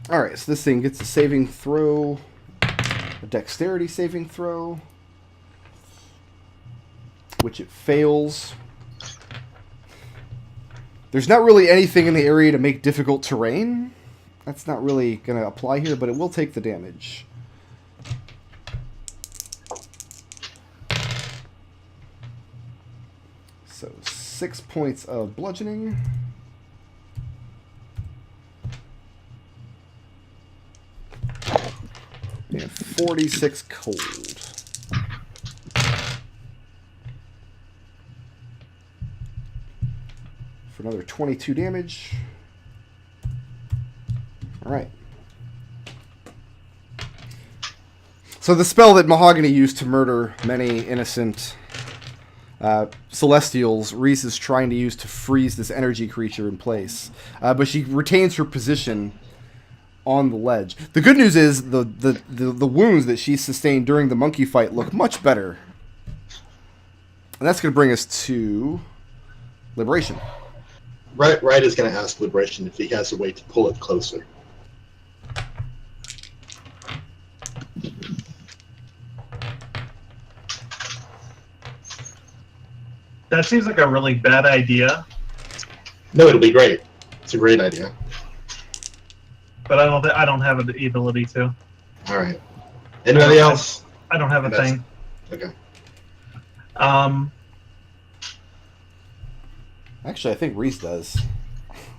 Alright, so this thing gets a saving throw, a dexterity saving throw, which it fails. There's not really anything in the area to make difficult terrain. That's not really going to apply here, but it will take the damage. So 6 points of bludgeoning. And 46 cold. For another 22 damage. Alright. So the spell that Mahogany used to murder many innocent Celestials, Reese is trying to use to freeze this energy creature in place. But she retains her position on the ledge. The good news is the wounds that she sustained during the monkey fight look much better. And that's going to bring us to Liberation. Riot is going to ask Liberation if he has a way to pull it closer. That seems like a really bad idea. No, it'll be great. It's a great idea. But I don't have the ability to. All right. Anybody else? I don't have a thing. Okay. Actually, I think Reese does.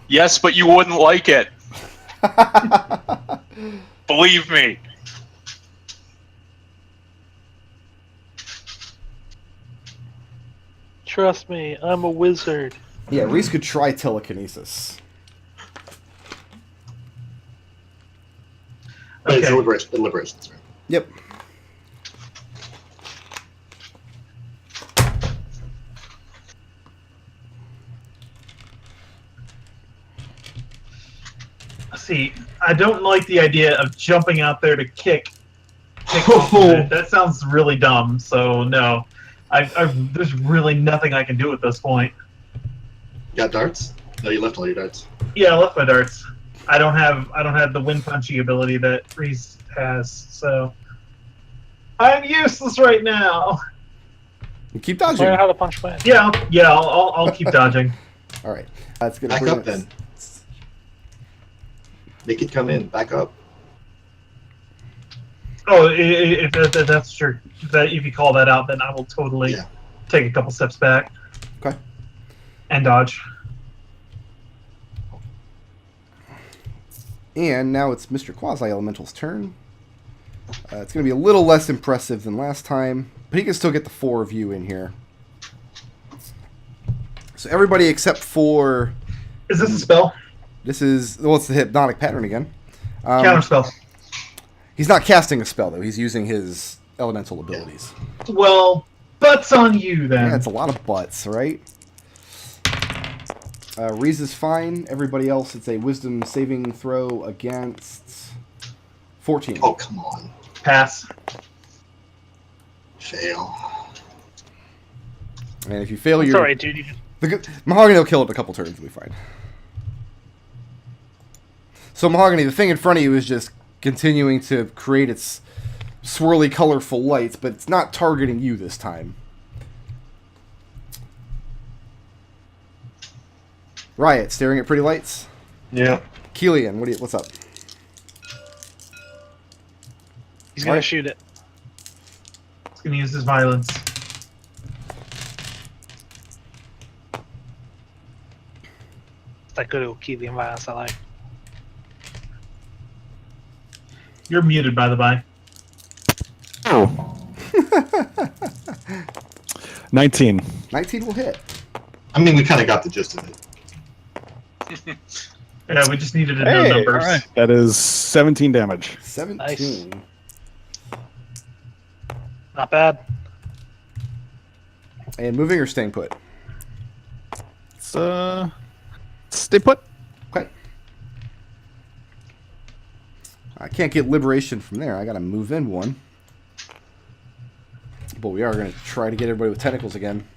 Yes, but you wouldn't like it. Believe me. Trust me, I'm a wizard. Yeah, Reese could try telekinesis. But Okay. it's Liberation, right? Yep. See, I don't like the idea of jumping out there to kick off of it. That sounds really dumb. So no, there's really nothing I can do at this point. You got darts? No, you left all your darts. Yeah, I left my darts. I don't have the wind punching ability that Reese has, so I'm useless right now. You keep dodging. Learn how to punch wind. Yeah, I'll keep dodging. All right. That's gonna Back bring up us- then. Make it come in. Back up. Oh, if that's true. If you call that out, then I will totally take a couple steps back. Okay. And dodge. And now it's Mr. Quasi-Elemental's turn. It's going to be a little less impressive than last time, but he can still get the 4 of you in here. So everybody except for... Is this a spell? This is... Well, it's the Hypnotic Pattern again. Counter spell. He's not casting a spell, though. He's using his elemental abilities. Well, butts on you, then. Yeah, it's a lot of butts, right? Reese is fine. Everybody else, it's a Wisdom saving throw against 14. Oh, come on. Pass. Fail. And if you fail, It's you're... alright, dude. Mahogany will kill it in a couple turns. It'll be fine. So Mahogany, the thing in front of you is just continuing to create its swirly, colorful lights, but it's not targeting you this time. Riot, staring at pretty lights. Yeah. Kelian, what's up? He's gonna Right. shoot it. He's gonna use his violence. It's that good old Kelian violence I like. You're muted, by the by. 19. 19 will hit. I mean, we kind of got the gist of it. Yeah, we just needed to know numbers. All right. That is 17 damage. 17. Not bad. And moving or staying put? It's, stay put. Okay. I can't get liberation from there. I gotta move in one. But we are gonna try to get everybody with tentacles again.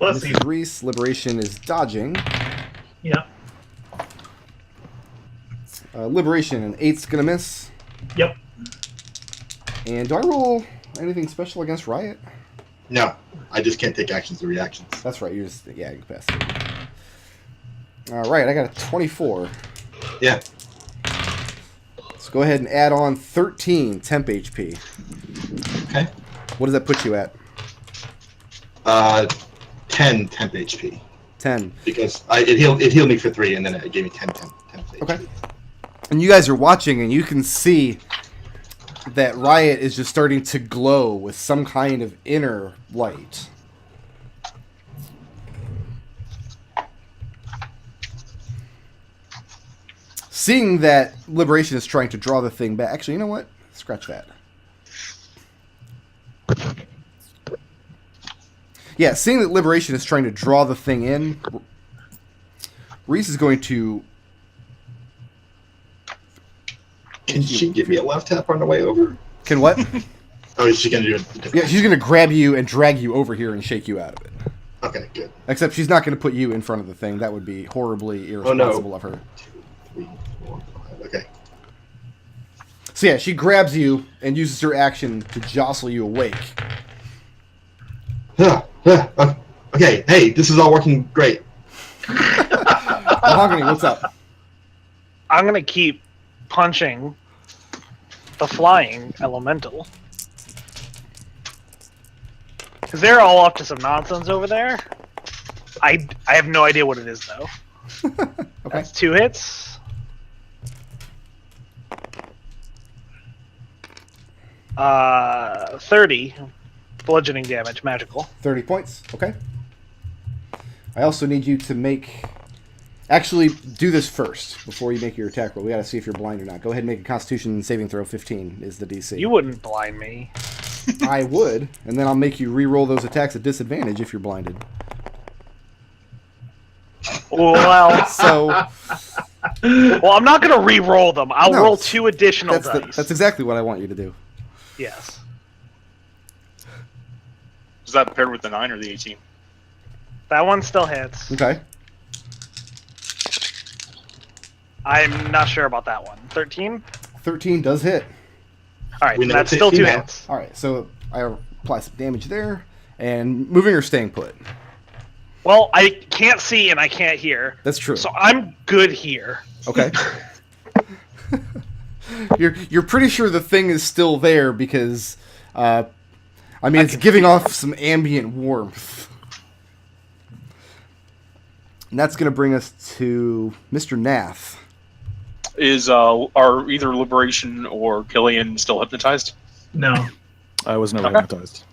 Let's This see. is Reese. Liberation is dodging. Yeah. Liberation, an 8's gonna miss. Yep. And do I roll anything special against Riot? No, I just can't take actions or reactions. That's right, you're just, yeah, incapacitated. Alright, I got a 24. Yeah. So go ahead and add on 13 temp HP. Okay. What does that put you at? 10 temp HP. 10. Because it healed me for 3, and then it gave me 10 temp HP. Okay. And you guys are watching, and you can see that Riot is just starting to glow with some kind of inner light. Seeing that Liberation is trying to draw the thing back. Actually, you know what? Scratch that. Yeah, seeing that Liberation is trying to draw the thing in, Reese is going to... Can she give me a left tap on the way over? Can what? Oh, is she going to do it? Yeah, she's going to grab you and drag you over here and shake you out of it. Okay, good. Except she's not going to put you in front of the thing. That would be horribly irresponsible of her. 2, 3, 4, 5. Okay. So yeah, she grabs you and uses her action to jostle you awake. Okay, hey, this is all working great. Mahogany, what's up? I'm gonna keep punching the flying elemental. Because they're all up to some nonsense over there. I have no idea what it is, though. Okay. That's 2 hits. Uh, 30 bludgeoning damage, magical. 30 points. Okay. I also need you to make... Actually, do this first before you make your attack roll. We gotta see if you're blind or not. Go ahead and make a Constitution saving throw. 15 is the DC. You wouldn't blind me. I would, and then I'll make you re-roll those attacks at disadvantage if you're blinded. Well, So... well, I'm not gonna re-roll them. I'll No, roll 2 additional dice. That's exactly what I want you to do. Yes. Is that paired with the 9 or the 18? That one still hits. Okay. I'm not sure about that one. 13? 13 does hit. Alright, We know that's it's still 2 18 now. hits. Alright, so I apply some damage there. And moving or staying put? Well, I can't see and I can't hear. That's true. So I'm good here. Okay. You're pretty sure the thing is still there because, I mean, it's giving off some ambient warmth. And that's going to bring us to Mr. Nath. Are either Liberation or Kelian still hypnotized? No. I was never Okay. hypnotized.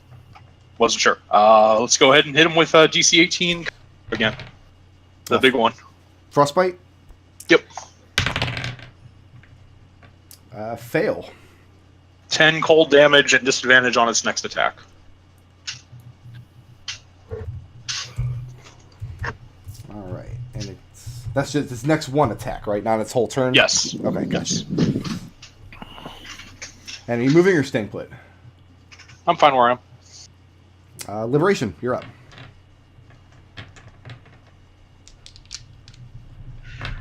Wasn't sure. Let's go ahead and hit him with DC 18 again. The big one. Frostbite? Yep. Fail. 10 cold damage and disadvantage on its next attack. Alright. And that's just its next one attack, right? Not its whole turn? Yes. Okay, gotcha. Yes. And are you moving or staying put? I'm fine where I am. Liberation, you're up.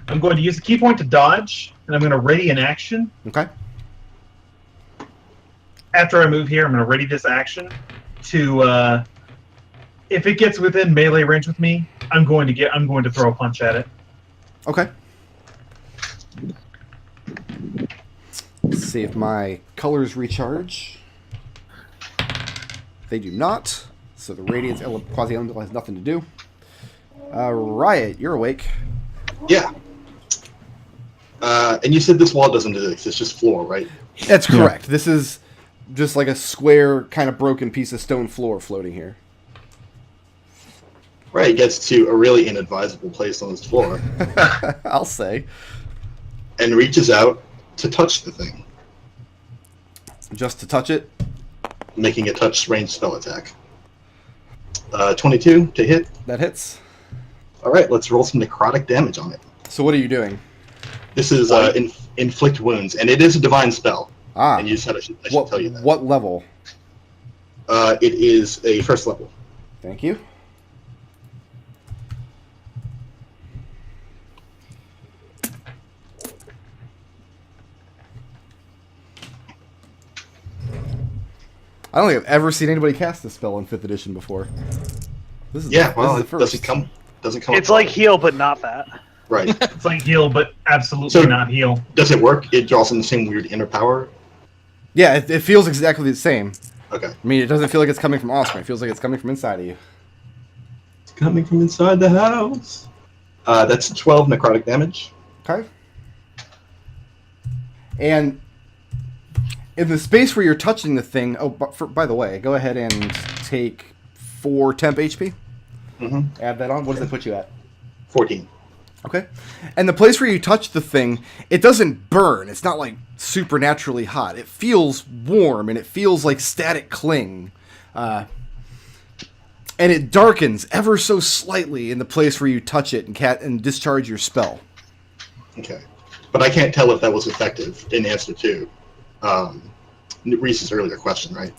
I'm going to use the key point to dodge, and I'm going to ready an action. Okay. After I move here, I'm going to ready this action to, if it gets within melee range with me, I'm going to throw a punch at it. Okay. Let's see if my colors recharge. They do not. So the Radiance Quasi-Elemental has nothing to do. Riot, you're awake. Yeah. And you said this wall doesn't exist, it's just floor, right? That's correct. This is just like a square, kind of broken piece of stone floor floating here. Right, gets to a really inadvisable place on this floor I'll say. and reaches out to touch the thing, Just to touch it. making a touch range spell attack. 22 to hit. That hits. Alright, let's roll some necrotic damage on it. So what are you doing? This is inflict wounds, and it is a divine spell. Ah. And you said I should tell you that. What level? It is a first level. Thank you. I don't think I've ever seen anybody cast this spell in 5th edition before. This is Yeah, well, this is it the first. doesn't come. It's like heal, but not that. Right. It's like heal, but absolutely So- not heal. Does it work? It draws in the same weird inner power. Yeah, it feels exactly the same. Okay. I mean, it doesn't feel like it's coming from Aasimar. It feels like it's coming from inside of you. It's coming from inside the house. That's 12 necrotic damage. Okay. And in the space where you're touching the thing, by the way, go ahead and take 4 temp HP. Mm-hmm. Add that on. What does it put you at? 14. Okay. And the place where you touch the thing, it doesn't burn. It's not like supernaturally hot. It feels warm and it feels like static cling. And it darkens ever so slightly in the place where you touch it and discharge your spell. Okay. But I can't tell if that was effective in answer to Reese's earlier question, right?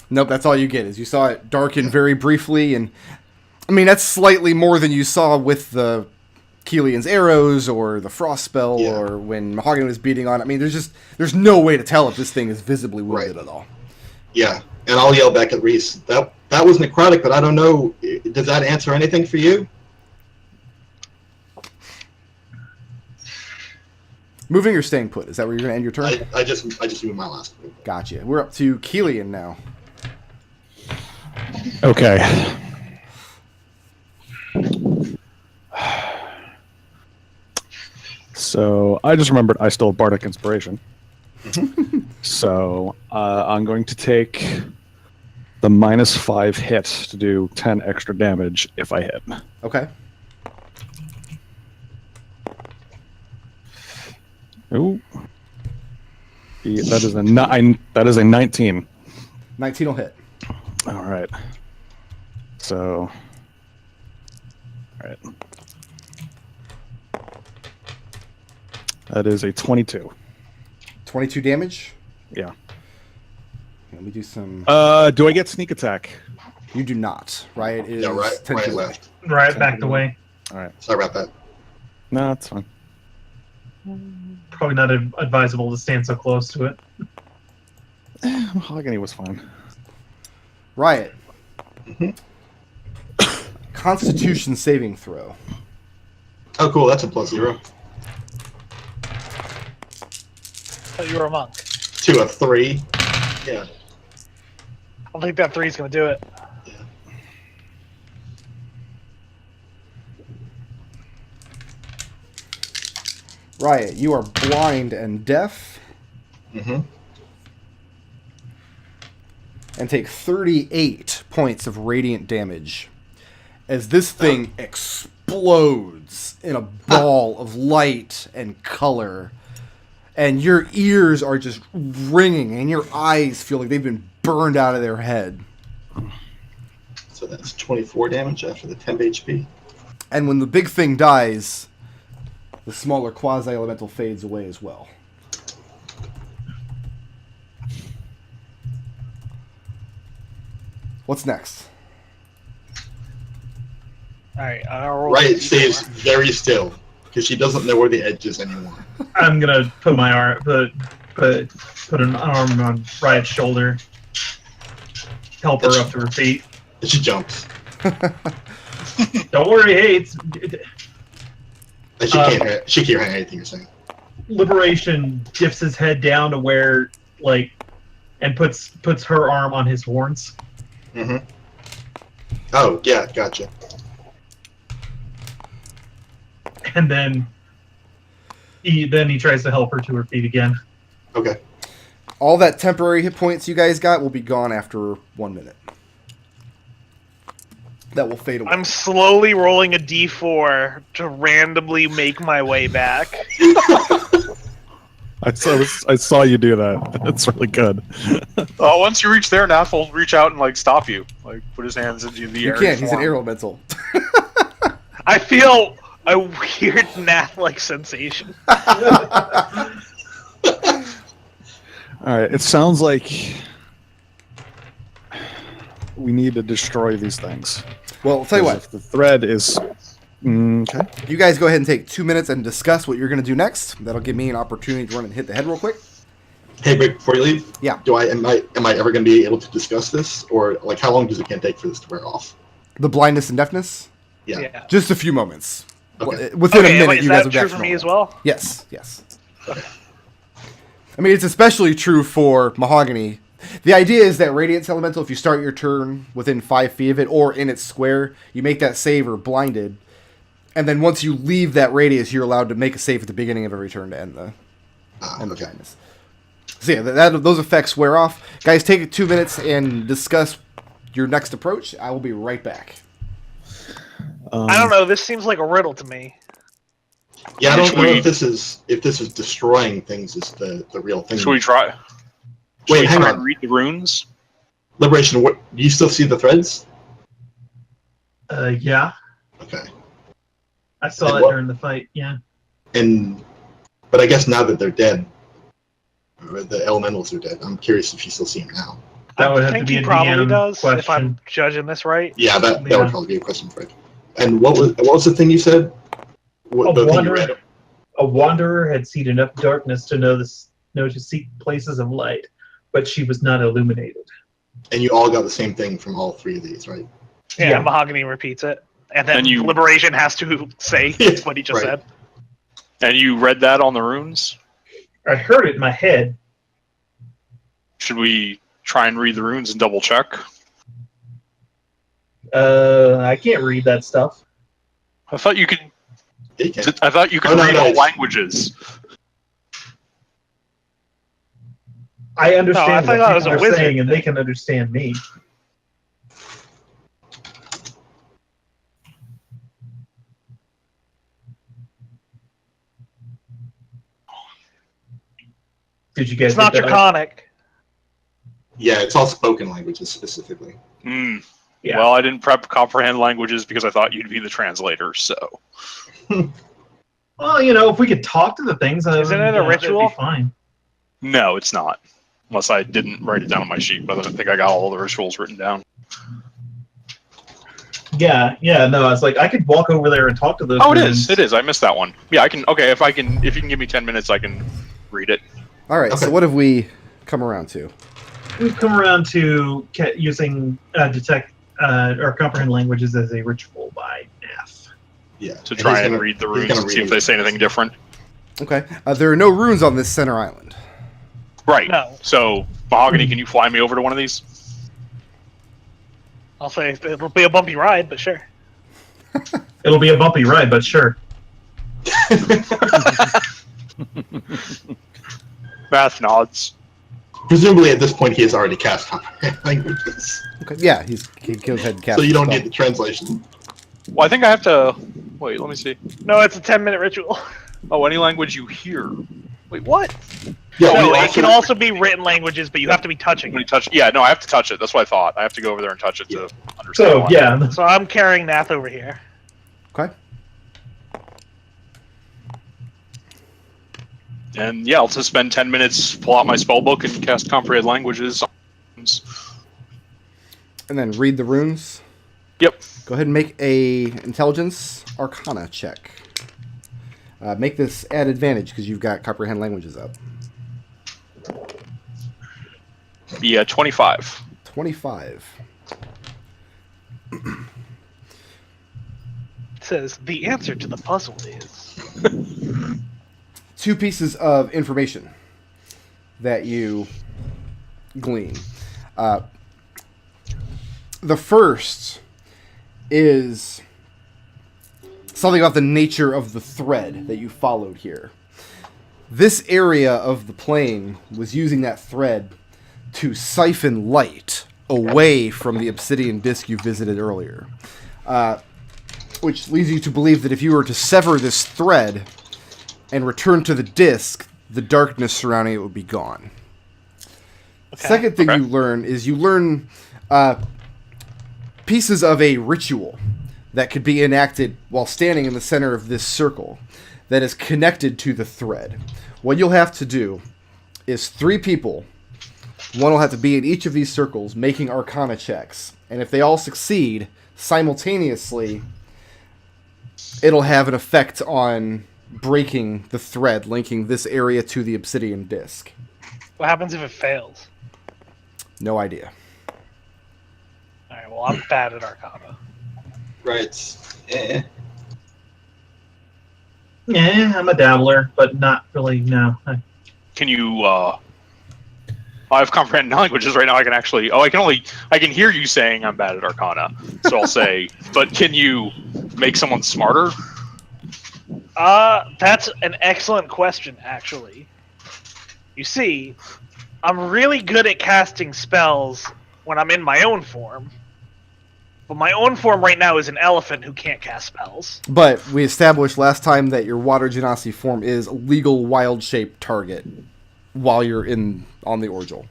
Nope, that's all you get is you saw it darken very briefly, and I mean that's slightly more than you saw with the Kelian's arrows or the frost spell or when Mahogany was beating on it. I mean there's no way to tell if this thing is visibly wounded at all. Yeah, and I'll yell back at Reese. That was necrotic, but I don't know. Does that answer anything for you? Moving or staying put? Is that where you're going to end your turn? I just moved my last move. Gotcha. We're up to Kelian now. Okay. So I just remembered I stole Bardic Inspiration. So I'm going to take the -5 hit to do 10 extra damage if I hit. Okay. Ooh. That is a 9. That is a 19. 19 will hit. All right. So. All right. That is a 22. 22 damage. Yeah. Let me do some. Do I get sneak attack? You do not. Riot is Yeah, right 10 feet away. left. Right, backed away. All right. Sorry about that. No, that's fine. Probably not advisable to stand so close to it. Mahogany was fine. Riot. Mhm. Constitution saving throw. Oh, cool. That's a +0. Oh, you were a monk. To a 3. Yeah. I don't think that 3's gonna do it. Riot, you are blind and deaf Mm-hmm. and take 38 points of radiant damage as this thing explodes in a ball of light and color. And your ears are just ringing and your eyes feel like they've been burned out of their head. So that's 24 damage after the 10 HP. And when the big thing dies, the smaller quasi-elemental fades away as well. What's next? Alright, I'll roll. Riot stays very still because she doesn't know where the edge is anymore. I'm gonna put my arm, put an arm on Riot's shoulder, help her up to her feet. And she jumps. Don't worry, hey, it's And she can't hear anything you're saying. Liberation dips his head down to where, like, and puts her arm on his horns. Mm-hmm. Oh, yeah, gotcha. And then he tries to help her to her feet again. Okay. All that temporary hit points you guys got will be gone after 1 minute. That will fade away. I'm slowly rolling a d4 to randomly make my way back. I saw you do that. That's really good. Once you reach there, Nath will reach out and like stop you, like put his hands into the You air. can't. He's an elemental. I feel a weird Nath-like sensation. All right. It sounds like we need to destroy these things. Well, I'll tell you what. If the thread is okay. You guys go ahead and take 2 minutes and discuss what you're going to do next. That'll give me an opportunity to run and hit the head real quick. Hey, Rick, before you leave, Yeah. am I ever going to be able to discuss this, or like how long does it take for this to wear off? The blindness and deafness? Yeah. Just a few moments. Okay. Within a Okay, minute, is you guys that will be true back for to me normal. as well? Yes, yes. I mean, it's especially true for Mahogany. The idea is that Radiance Elemental, if you start your turn within 5 feet of it or in its square, you make that save or blinded. And then once you leave that radius, you're allowed to make a save at the beginning of every turn to end the blindness. So yeah, those effects wear off. Guys, take 2 minutes and discuss your next approach. I will be right back. I don't know. This seems like a riddle to me. Yeah, I don't know if this is destroying things is the real thing. Should we try? Wait, hang on. And read the runes. Liberation. What? Do you still see the threads? Yeah. Okay. I saw And it what- during the fight, yeah. But I guess now that they're dead, or the elementals are dead, I'm curious if you still see them now. That would I have to think be he a probably DM does, question. if I'm judging this right. Yeah, that Yeah. would probably be a question for it. And what was the thing you said? What, the thing you read? A wanderer had seen enough darkness to know to seek places of light, but she was not illuminated. And you all got the same thing from all 3 of these, right? Yeah, Yeah. Mahogany repeats it. And then And Liberation has to say what he just Right. said. And you read that on the runes? I heard it in my head. Should we try and read the runes and double check? I can't read that stuff. I thought you could. Yeah, you can. I thought you could Oh, no, read no, all it's- languages. I understand No, I thought what I was people a are wizard. saying, and they can understand me. Did you guys It's not get that? draconic. Yeah, it's all spoken languages specifically. Hmm. Yeah. Well, I didn't prep comprehend languages because I thought you'd be the translator. So Well, if we could talk to the things, Isn't it a that'd ritual? be fine. no, it's not. Unless I didn't write it down on my sheet, but I don't think I got all the rituals written down. Yeah, no, it's like I could walk over there and talk to those. Oh, it runes. is. It is. I missed that one. Yeah, I can. Okay, if you can give me 10 minutes, I can read it. All right, so Okay. what have we come around to? We've come around to using detect or comprehend languages as a ritual by Nath. Yeah. To try and read the he's runes gonna and see read if they it. say anything different. Okay. There are no runes on this center island. Right. No. So, Mahogany, can you fly me over to one of these? I'll say it'll be a bumpy ride, but sure. It'll be a bumpy ride, but sure. Math nods. Presumably at this point he has already cast comprehend languages, Okay. Yeah, he goes ahead and casts. so you don't the need spell. the translation. Well, I think I have to. Wait, let me see. No, it's a 10-minute ritual. Oh, any language you hear. Wait, what? Yeah, No, we it can also be written languages, but you have to be touching When you it. touch. Yeah, no, I have to touch it. That's what I thought. I have to go over there and touch it to understand. So why. yeah, So I'm carrying Nath over here. Okay. And yeah, I'll just spend 10 minutes, pull out my spellbook, and cast comprehend languages. And then read the runes. Yep. Go ahead and make a intelligence arcana check. Make this at advantage because you've got comprehend languages up. Yeah, 25. 25. It says the answer to the puzzle is 2 pieces of information that you glean. The first is something about the nature of the thread that you followed here. This area of the plane was using that thread to siphon light away from the obsidian disk you visited earlier. Which leads you to believe that if you were to sever this thread and return to the disk, the darkness surrounding it would be gone. Second thing Okay. you learn pieces of a ritual that could be enacted while standing in the center of this circle that is connected to the thread. What you'll have to do is 3 people, one will have to be in each of these circles making arcana checks, and if they all succeed simultaneously, it'll have an effect on breaking the thread linking this area to the obsidian disk. What happens if it fails? No idea. All right. Well, I'm bad at Arcana. Right. Yeah, I'm a dabbler, but not really. No. Can you? I have comprehend languages right now. I can actually. I can hear you saying I'm bad at Arcana. So I'll say, but can you make someone smarter? That's an excellent question, actually. You see, I'm really good at casting spells when I'm in my own form. But my own form right now is an elephant who can't cast spells. But we established last time that your water genasi form is a legal wild shape target while you're on the Orgel.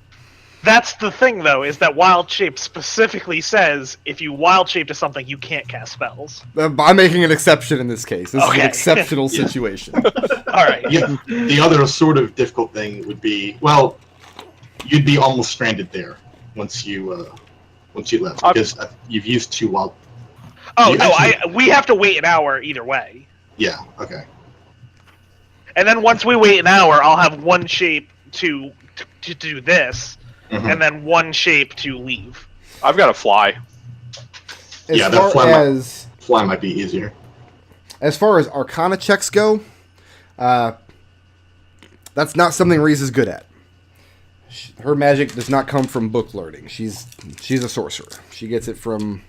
That's the thing, though, is that wild shape specifically says if you wild shape to something, you can't cast spells. I'm making an exception in this case. This is an Okay. exceptional situation. All right. Yeah. The other sort of difficult thing would be, well, you'd be almost stranded there once you left because you've used 2 wild. Oh You no, actually- we have to wait an hour either way. Yeah. Okay. And then once we wait an hour, I'll have one shape to do this, Mhm. and then one shape to leave. I've got to fly. As Yeah, that far fly as Fly might be easier. as far as Arcana checks go, that's not something Reese is good at. Her magic does not come from book learning. She's a sorcerer. She gets it from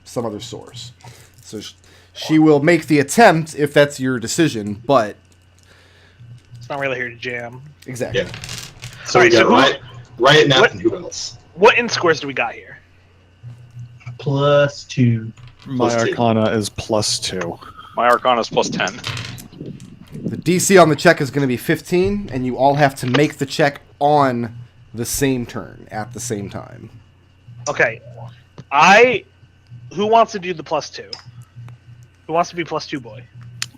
some other source. So she will make the attempt if that's your decision, but It's not really here to jam. exactly. Yeah. So Alright, we got so Riot, Nath, what- and who else? What int scores do we got here? +2. My Plus 2. Arcana is +2. My Arcana is +10. The DC on the check is going to be 15, and you all have to make the check on the same turn at the same time. Okay. Who wants to do the +2? Who wants to be +2 boy?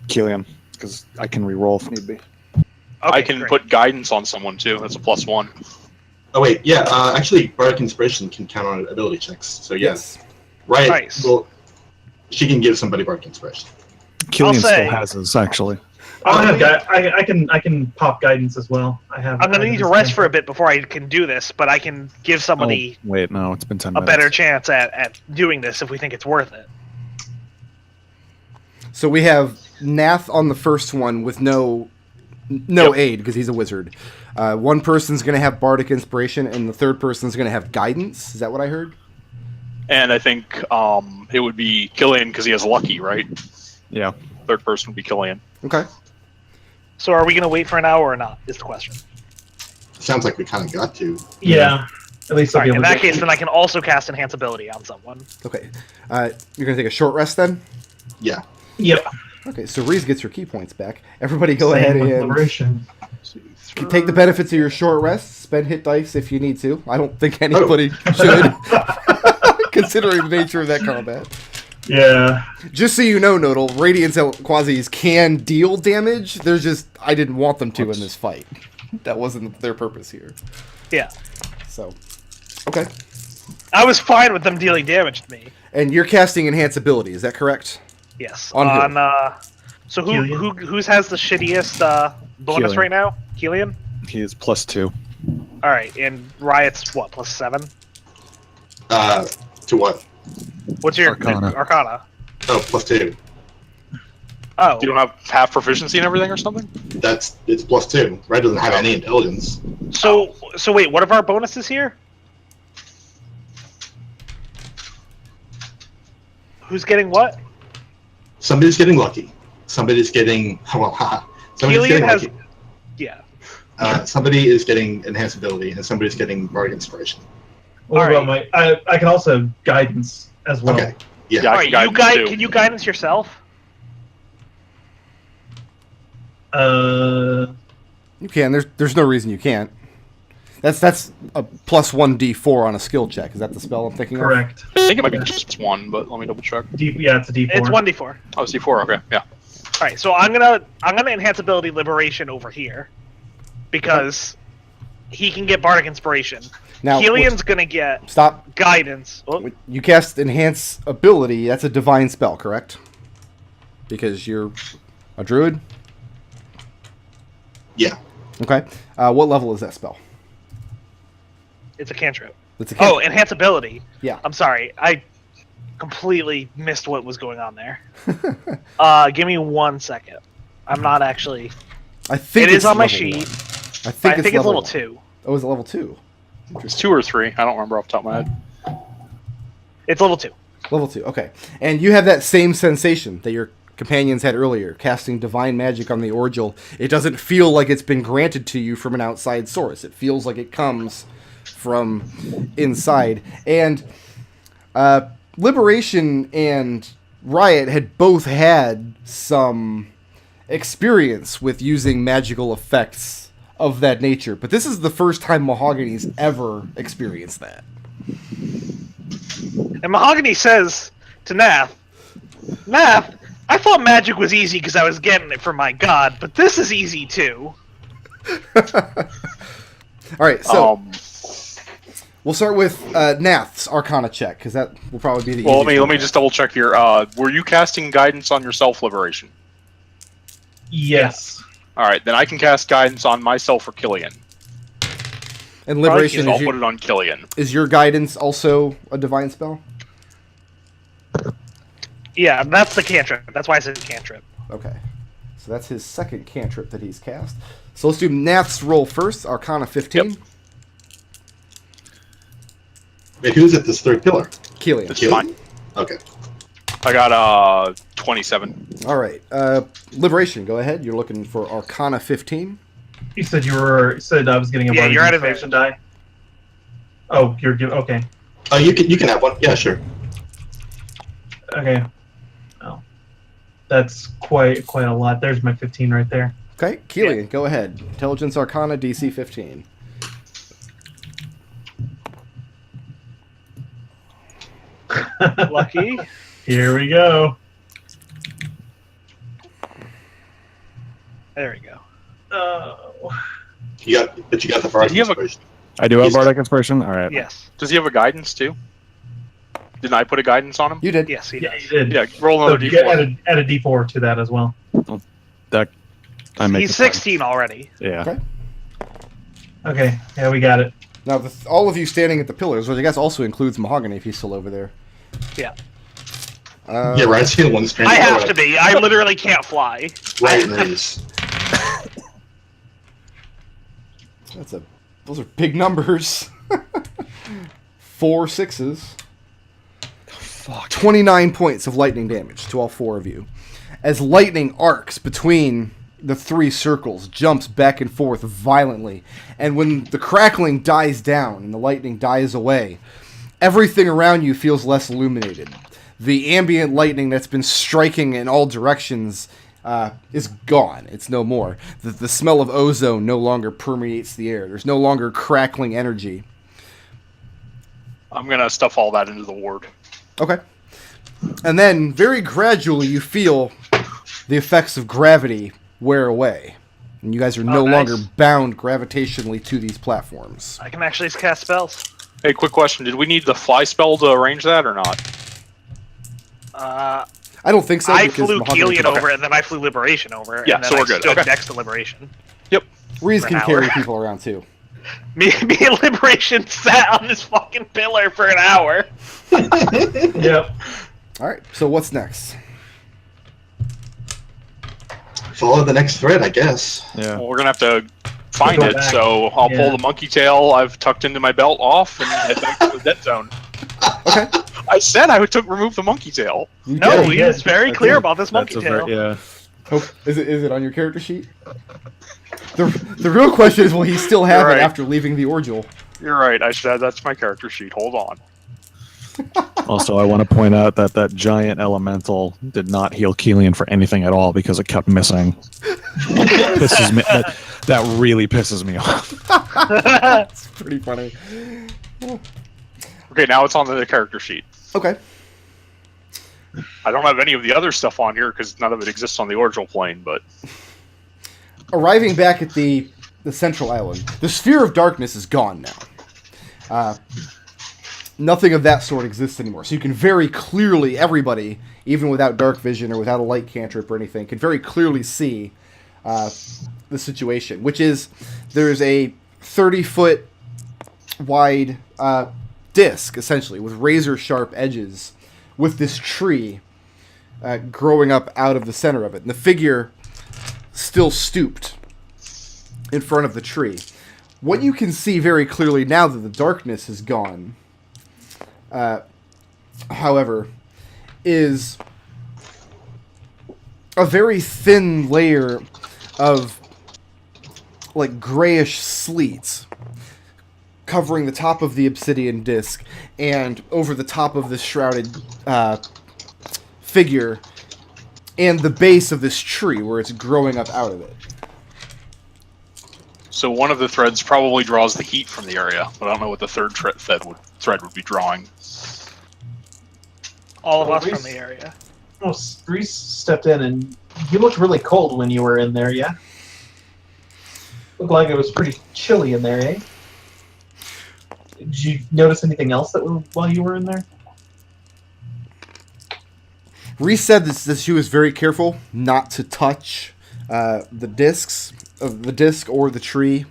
Kelian, because I can reroll if need be. Okay, I can great. put guidance on someone too. That's a +1. Oh wait, yeah. Actually, Bardic Inspiration can count on ability checks. So yes, Riot. Nice. Well, she can give somebody Bardic Inspiration. Kelian say- still has his, actually. I can pop guidance as well. I have. I'm gonna need to rest for a bit before I can do this, but I can give somebody Oh, wait, no, it's been 10 a minutes. better chance at doing this if we think it's worth it. So we have Nath on the first one with no Yep. aid because he's a wizard. One person's going to have Bardic Inspiration, and the third person's going to have Guidance. Is that what I heard? And I think it would be Kelian because he has Lucky, right? Yeah. Third person would be Kelian. Okay. So are we gonna wait for an hour or not? Is the question. Sounds like we kind of got to. Yeah. At least I'll Alright, be in able that to case, then I can also cast Enhance Ability on someone. Okay. You're going to take a short rest then? Yeah. Yep. Okay, so Reese gets your key points back. Everybody go Same ahead with and Liberation. take the benefits of your short rest. Spend hit dice if you need to. I don't think anybody should, considering the nature of that combat. Yeah. Just so you know, Nodal, Radiance Quasis can deal damage. They're just, I didn't want them to in this fight. That wasn't their purpose here. Yeah. So, okay. I was fine with them dealing damage to me. And you're casting Enhance Ability, is that correct? Yes. On who? So Kelian? who's has the shittiest bonus Kelian. right now? Kelian? He is +2. Alright, and Riot's what, +7? To what? What's your Arcana. Arcana? Oh, +2. Oh. You don't have half proficiency and everything or something? It's +2. Riot doesn't have any intelligence. So wait, what are our bonuses here? Who's getting what? Somebody's getting lucky. Somebody's getting Somebody's Kelian getting has. lucky. Yeah. Somebody is getting enhanced ability, and somebody's getting Bardic Inspiration. What Alright. about I can also guidance as well. Okay. Yeah. Yeah, I Alright, can you guidance too. can you guidance yourself? You can. There's no reason you can't. That's a +1d4 on a skill check. Is that the spell I'm thinking of? Correct. I think it might be just 1, but let me double check. Yeah, it's a D4. It's 1d4. Oh, it's D4. Okay, yeah. Alright, so I'm gonna enhance ability liberation over here. Because he can get Bardic Inspiration. Now, Kelian's gonna get stop. guidance. Oh, You cast Enhance Ability. That's a divine spell, correct? Because you're a druid? Yeah. Okay. What level is that spell? It's a cantrip. It's a Oh, cantrip. enhance ability. Yeah. I'm sorry. I completely missed what was going on there. Give me 1 second. I'm not actually. I think It is it's on my level sheet. one. I I think, think it's level one. 2. Oh, is it level 2? It's 2 or 3. I don't remember off the top of my head. It's level 2. Level 2, okay. And you have that same sensation that your companions had earlier, casting divine magic on the Orgel. It doesn't feel like it's been granted to you from an outside source. It feels like it comes from inside. And Liberation and Riot had both had some experience with using magical effects of that nature, but this is the first time Mahogany's ever experienced that. And Mahogany says to Nath, Nath, I thought magic was easy because I was getting it from my god, but this is easy too. All right, so we'll start with Nath's Arcana check, because that will probably be the Well, easiest let me one. just double check here. Were you casting guidance on yourself, Liberation? Yes. All right, then I can cast guidance on myself or Kelian. And Liberation So I'll is put it on Kelian. your guidance also a divine spell? Yeah, that's the cantrip. That's why I said cantrip. Okay. So that's his second cantrip that he's cast. So let's do Nath's roll first, Arcana 15. Yep. Wait, who's at this third pillar? Kelian. That's fine. Okay. I got 27. All right. Liberation, go ahead. You're looking for Arcana 15. You said I was getting a Yeah, bardic you're at inspiration die. Oh, you're giving. Okay. You can have one. Yeah, sure. Okay. Oh, that's quite a lot. There's my 15 right there. Okay, Kelian, go ahead. Intelligence Arcana DC 15. Lucky. Here we go. There we go. You got the bardic you have a- inspiration. I do have He's- Bardic Inspiration? Alright. Yes. Does he have a guidance too? Didn't I put a guidance on him? You did. Yes, he Yeah, does. you did. Yeah, roll So another you get d4. add a D4 to that as well. That I make He's the point. 16 already. Yeah. Okay. Okay. Yeah, we got it. Now, all of you standing at the pillars, which I guess also includes Mahogany if he's still over there. Yeah. Yeah, right. See the one strand. I have to be. I literally can't fly. Right, nice. Those are big numbers. 4 6s. Fuck. 29 points of lightning damage to all 4 of you. As lightning arcs between the 3 circles, jumps back and forth violently, and when the crackling dies down and the lightning dies away, everything around you feels less illuminated. The ambient lightning that's been striking in all directions is gone. It's no more. The smell of ozone no longer permeates the air. There's no longer crackling energy. I'm gonna stuff all that into the ward. Okay. And then, very gradually, you feel the effects of gravity wear away. And you guys are no nice. longer bound gravitationally to these platforms. I can actually cast spells. Hey, quick question. Did we need the fly spell to arrange that or not? I don't think so. I because flew Mahogany Kelian can- over, and then I flew Liberation over, Yeah, and then so I we're good. stood Okay. next to Liberation. Yep. Reese for can an carry hour. people around too. Me and Liberation sat on this fucking pillar for an hour. Yep. Alright, so what's next? Follow the next thread, I guess. Yeah. Well, we're gonna have to find Go it, back. so I'll Yeah. pull the monkey tail I've tucked into my belt off and head back to the dead zone. Okay. I said I would remove the monkey tail. You No, did. you he did. was very That's clear it. about this monkey tail. Yeah. Hope, is it on your character sheet? The real question is, will he still have You're it right. after leaving the Orgel? You're right. I should add that to my character sheet. Hold on. Also, I want to point out that that giant elemental did not heal Kelian for anything at all because it kept missing. Pisses me. That really pisses me off. It's pretty funny. Okay, now it's on the character sheet. Okay. I don't have any of the other stuff on here because none of it exists on the Orgel plane, but Arriving back at the central island, the sphere of darkness is gone now. Nothing of that sort exists anymore. So you can very clearly, everybody, even without dark vision or without a light cantrip or anything, can very clearly see the situation, which is there's a 30-foot wide disc, essentially, with razor-sharp edges, with this tree growing up out of the center of it. And the figure still stooped in front of the tree. What you can see very clearly now that the darkness is gone, however, is a very thin layer of like grayish sleet covering the top of the obsidian disc and over the top of this shrouded figure and the base of this tree where it's growing up out of it. So one of the threads probably draws the heat from the area, but I don't know what the third thread would be drawing. All of Well, us from Reese- the area. Oh, Reese stepped in, and you looked really cold when you were in there, yeah? Looked like it was pretty chilly in there, eh? Did you notice anything else while you were in there? Reese said that she was very careful not to touch the discs of the disc or the tree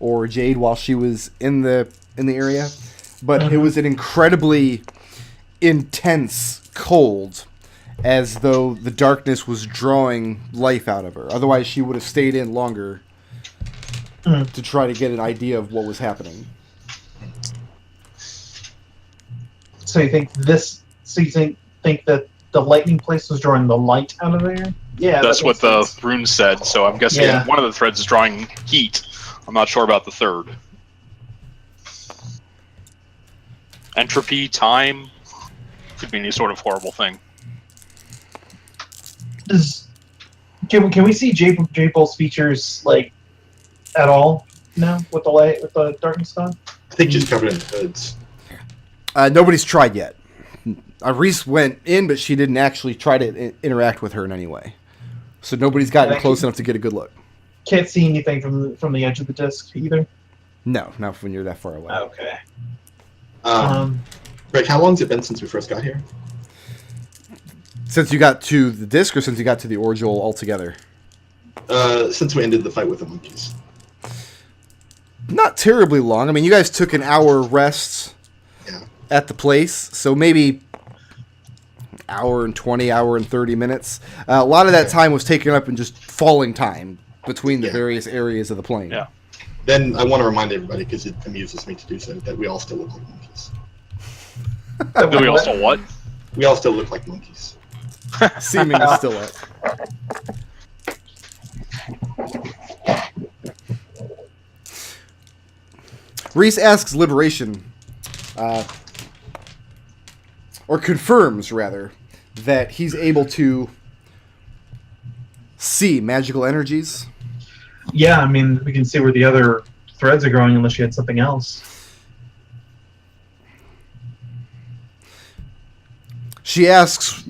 or Jade while she was in the area, but it was an incredibly intense cold, as though the darkness was drawing life out of her. Otherwise, she would have stayed in longer to try to get an idea of what was happening. So you think think that the lightning place was drawing the light out of there? Yeah, That's that what makes the sense. rune said, so I'm guessing Yeah. one of the threads is drawing heat. I'm not sure about the third. Entropy, time, could be any sort of horrible thing. Can we see Jade Bolt's features like at all now with the darkness gone? I think she's covered in hoods. Nobody's tried yet. Reese went in, but she didn't actually try to interact with her in any way. So nobody's gotten Yeah, close enough to get a good look. Can't see anything from the edge of the disc either. No, not when you're that far away. Okay. Greg, how long has it been since we first got here? Since you got to the disc or since you got to the Orgel altogether? Since we ended the fight with the monkeys. Not terribly long. I mean, you guys took an hour rest Yeah. at the place, so maybe hour and 20, hour and 30 minutes. A lot of that time was taken up in just falling time between the Yeah. various areas of the plane. Yeah. Then I want to remind everybody, because it amuses me to do so, that we all still look like monkeys. Do we also what? We all still look like monkeys. Seemingly still up. Reese asks Liberation, or confirms, rather, that he's able to see magical energies. Yeah, I mean, we can see where the other threads are growing unless you had something else. She asks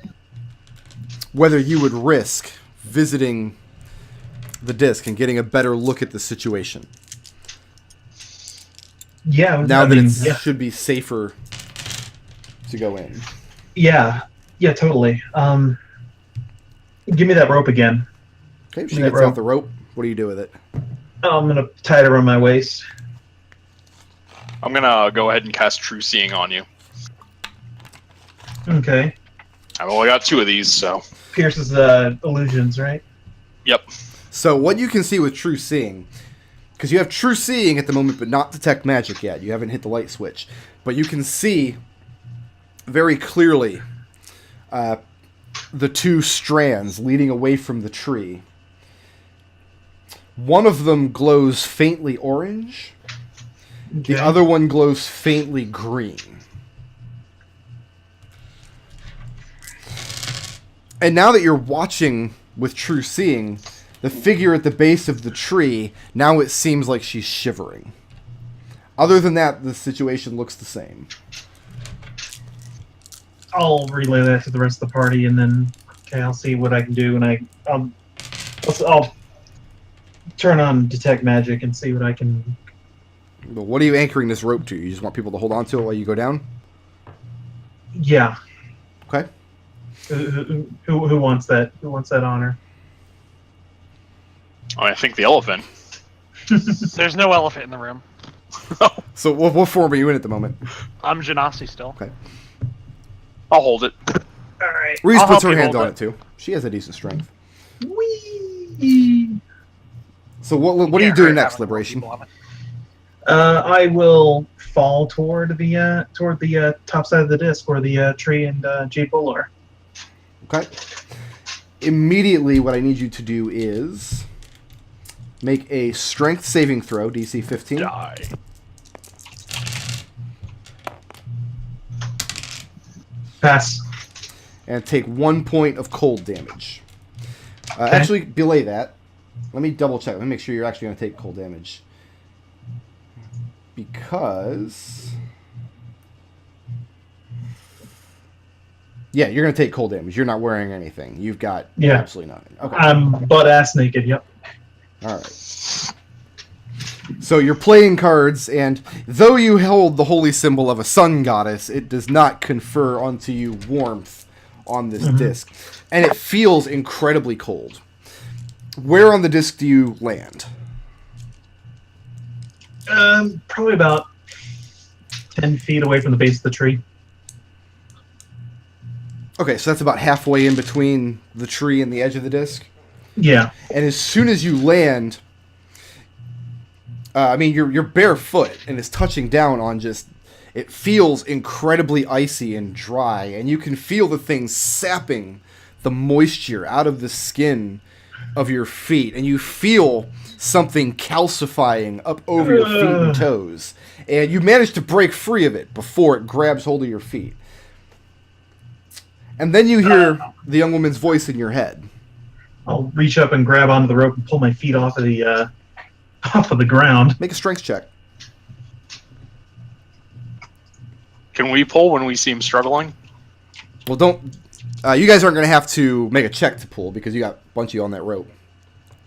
whether you would risk visiting the disc and getting a better look at the situation. Yeah, Now I that mean, it should be safer to go in. yeah, totally. Give me that rope again. Okay, she Yeah, gets bro. out the rope. What do you do with it? I'm gonna tie it around my waist. I'm gonna go ahead and cast True Seeing on you. Okay. I've only got 2 of these, so. Pierces the illusions, right? Yep. So what you can see with True Seeing, because you have True Seeing at the moment, but not Detect Magic yet. You haven't hit the light switch. But you can see very clearly the 2 strands leading away from the tree. One of them glows faintly orange. The Okay. other one glows faintly green. And now that you're watching with True Seeing, the figure at the base of the tree, now it seems like she's shivering. Other than that, the situation looks the same. I'll relay that to the rest of the party, and then I'll see what I can do, and I'll turn on Detect Magic and see what I can. But what are you anchoring this rope to? You just want people to hold on to it while you go down? Yeah. Okay. Who wants that? Who wants that honor? I think the elephant. There's no elephant in the room. So what form are you in at the moment? I'm Genasi still. Okay. I'll hold it. All right. Reese I'll puts help her you hand hold on it too. She has a decent strength. Whee! So what are you doing next, Liberation? I will fall toward the top side of the disc where the tree and Jade Bull are. Okay. Immediately, what I need you to do is make a strength saving throw, DC 15. Die. Pass. And take 1 point of cold damage. Actually, belay that. Let me double check. Let me make sure you're actually going to take cold damage. Because... Yeah, you're going to take cold damage. You're not wearing anything. You've got absolutely nothing. Okay. I'm butt-ass naked, yep. All right. So you're playing cards, and though you hold the holy symbol of a sun goddess, it does not confer onto you warmth on this disc. And it feels incredibly cold. Where on the disc do you land? Probably about 10 feet away from the base of the tree. Okay, so that's about halfway in between the tree and the edge of the disc. Yeah. And as soon as you land, you're barefoot and it's touching down on just. It feels incredibly icy and dry, and you can feel the thing sapping the moisture out of the skin of your feet, and you feel something calcifying up over your feet and toes, and you manage to break free of it before it grabs hold of your feet. And then you hear the young woman's voice in your head. I'll reach up and grab onto the rope and pull my feet off of the ground. Make a strength check. Can we pull when we see him struggling? Well, don't. You guys aren't going to have to make a check to pull because you got a bunch of you on that rope.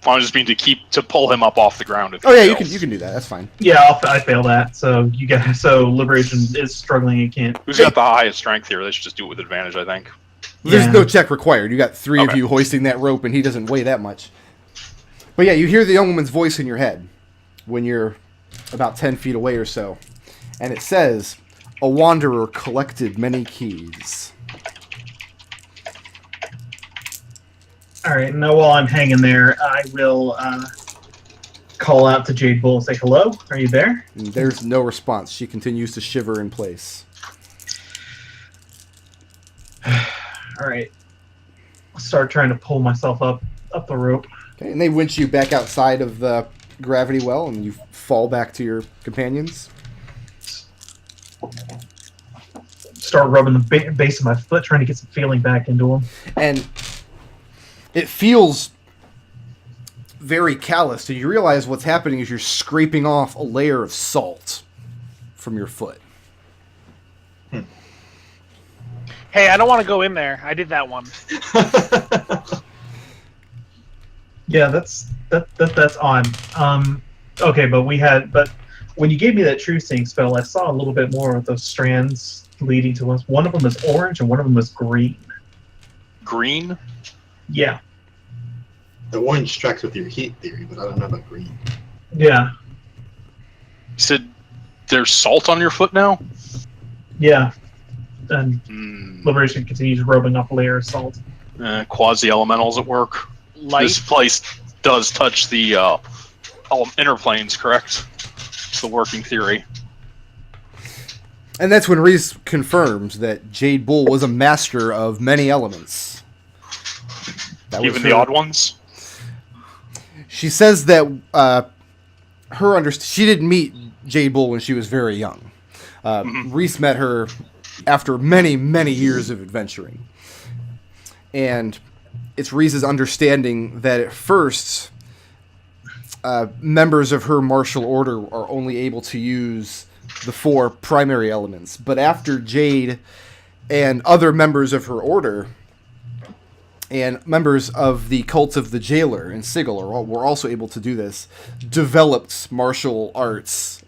I just mean to pull him up off the ground. If Oh yeah, you can do that. That's fine. Yeah, I fail that. So Liberation is struggling and can't. Who's got the highest strength here? They should just do it with advantage, I think. There's Yeah. no check required. You got three of you hoisting that rope, and he doesn't weigh that much. But yeah, you hear the young woman's voice in your head when you're about 10 feet away or so, and it says, "A wanderer collected many keys." All right. Now, while I'm hanging there, I will call out to Jade Bull and say, "Hello, are you there?" And there's no response. She continues to shiver in place. All right. I'll start trying to pull myself up the rope. Okay, and they winch you back outside of the gravity well, and you fall back to your companions. Start rubbing the base of my foot, trying to get some feeling back into them. And it feels very calloused, and you realize what's happening is you're scraping off a layer of salt from your foot. Hey, I don't want to go in there. I did that one. Yeah, that's on. Okay, but when you gave me that true seeing spell, I saw a little bit more of those strands leading to us. One of them was orange and one of them was green. Green? Yeah. The orange tracks with your heat theory, but I don't know about green. Yeah. You said there's salt on your foot now? Yeah. And Liberation continues rubbing up a layer of salt. Quasi-elementals at work. Light. This place does touch the inner planes, correct? It's the working theory. And that's when Reese confirms that Jade Bull was a master of many elements. That was Even the odd ones? She says that she didn't meet Jade Bull when she was very young. Reese met her after many, many years of adventuring. And it's Reese's understanding that at first, members of her martial order are only able to use the 4 primary elements. But after Jade and other members of her order and members of the cult of the Jailer and Sigil were also able to do this, developed martial arts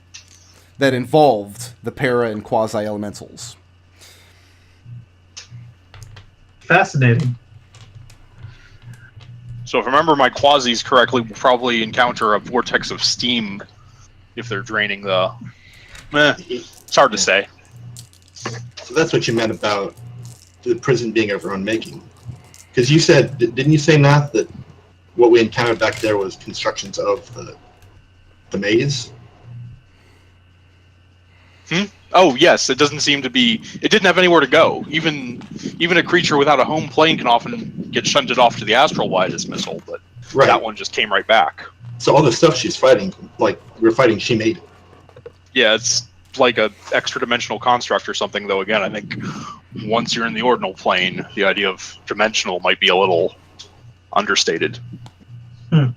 that involved the para and quasi-elementals. Fascinating. So if I remember my quasis correctly, we'll probably encounter a vortex of steam if they're draining the It's hard to say. So that's what you meant about the prison being of our own making. Because you said, didn't you say, Nath, that what we encountered back there was constructions of the maze? Oh yes, it doesn't seem to be. It didn't have anywhere to go. Even a creature without a home plane can often get shunted off to the astral by a dismissal, but Right. that one just came right back. So all the stuff she's fighting, like we're fighting, she made it. Yeah, it's like a extra dimensional construct or something. Though again, I think once you're in the ordinal plane, the idea of dimensional might be a little understated. Okay,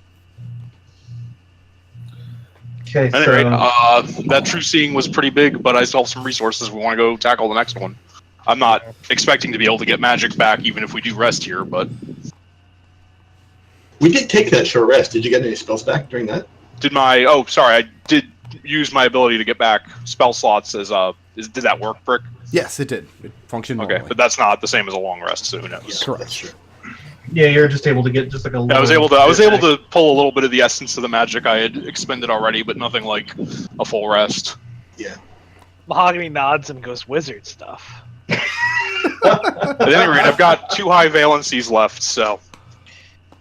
At any so rate, that true seeing was pretty big, but I still have some resources. We want to go tackle the next one. I'm not expecting to be able to get magic back, even if we do rest here, but We did take that short rest. Did you get any spells back during that? I did use my ability to get back spell slots as did that work, Brick? Yes, it did. It functioned Okay, normally. but that's not the same as a long rest, so who knows? Correct. That's true. yeah, you're just able to get just like a. I was able to pull a little bit of the essence of the magic I had expended already, but nothing like a full rest. Yeah. Mahogany nods and goes wizard stuff. At any rate, I've got 2 high valencies left, so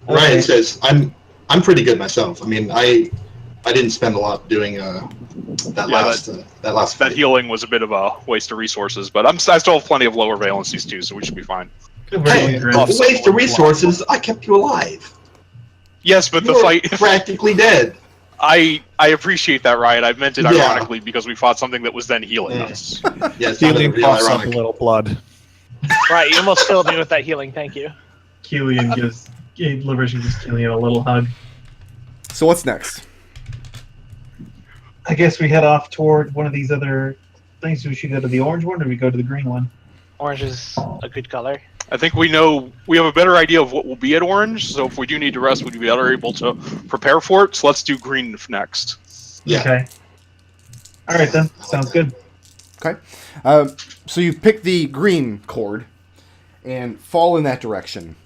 Okay. Ryan says, I'm pretty good myself. I mean, I didn't spend a lot doing that last that healing was a bit of a waste of resources. But I still have plenty of lower valencies too, so we should be fine. Hey, Very the waste of resources, I kept you alive. Yes, but You the were fight. practically dead. I appreciate that, Riot. I meant it Yeah. ironically because we fought something that was then healing Yeah. us. Yeah, it's not Healing real coughs up a ironic. little blood. Right, you almost filled me with that healing. Thank you. Kelian gives Liberation gives Kelian a little hug. So what's next? I guess we head off toward one of these other things. We should go to the orange one, or we go to the green one. Orange is a good color. I think we have a better idea of what will be at orange. So if we do need to rest, we'd be better able to prepare for it. So let's do green next. Yeah. Okay. All right then. Sounds good. Okay. So you pick the green cord and fall in that direction.